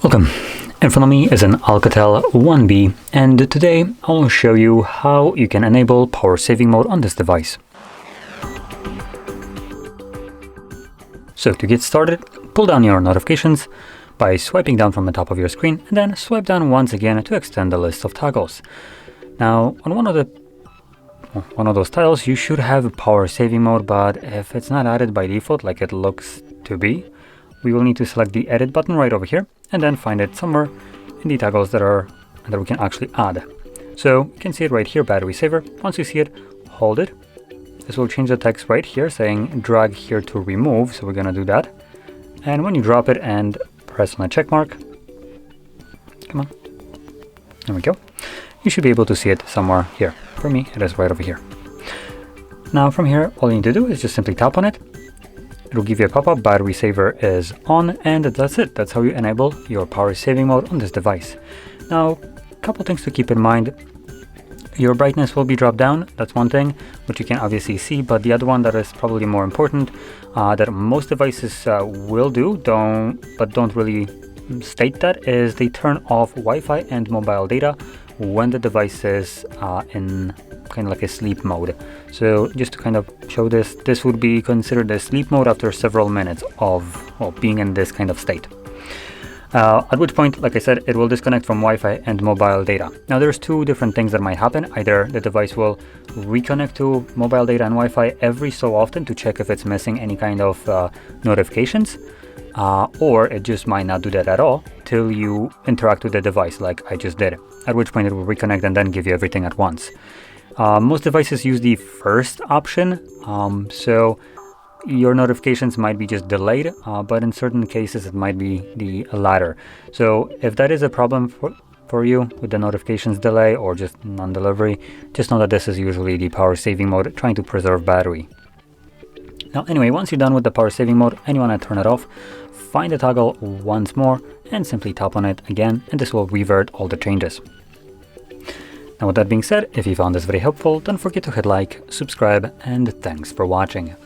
Welcome. In front of me is an ALCATEL 1B, and today I will show you how you can enable power saving mode on this device. So to get started, pull down your notifications by swiping down from the top of your screen and then swipe down once again to extend the list of toggles. Now on one of those tiles you should have power saving mode, but if it's not added by default like it looks to be, we will need to select the edit button right over here and then find it somewhere in the toggles that we can actually add. So you can see it right here, battery saver. Once you see it, hold it. This will change the text right here saying drag here to remove, so we're gonna do that. And when you drop it and press on the check mark, come on, there we go, you should be able to see it somewhere here. For me, it is right over here. Now from here, all you need to do is just simply tap on it. It'll give you a pop-up, battery saver is on, and that's it. That's how you enable your power saving mode on this device. Now, a couple things to keep in mind. Your brightness will be dropped down, that's one thing, which you can obviously see, but the other one that is probably more important, that most devices will do, but don't really state that, is they turn off Wi-Fi and mobile data when the device is in kind of like a sleep mode. So just to kind of show this would be considered a sleep mode after several minutes of being in this kind of state. At which point, like I said, it will disconnect from Wi-Fi and mobile data. Now there's two different things that might happen. Either the device will reconnect to mobile data and Wi-Fi every so often to check if it's missing any kind of notifications, or it just might not do that at all till you interact with the device like I just did, at which point it will reconnect and then give you everything at once. Most devices use the first option, so your notifications might be just delayed, but in certain cases it might be the latter. So if that is a problem for you with the notifications delay or just non-delivery, just know that this is usually the power saving mode, trying to preserve battery. Now anyway, once you're done with the power saving mode and you want to turn it off, find the toggle once more and simply tap on it again, and this will revert all the changes. Now with that being said, if you found this very helpful, don't forget to hit like, subscribe, and thanks for watching.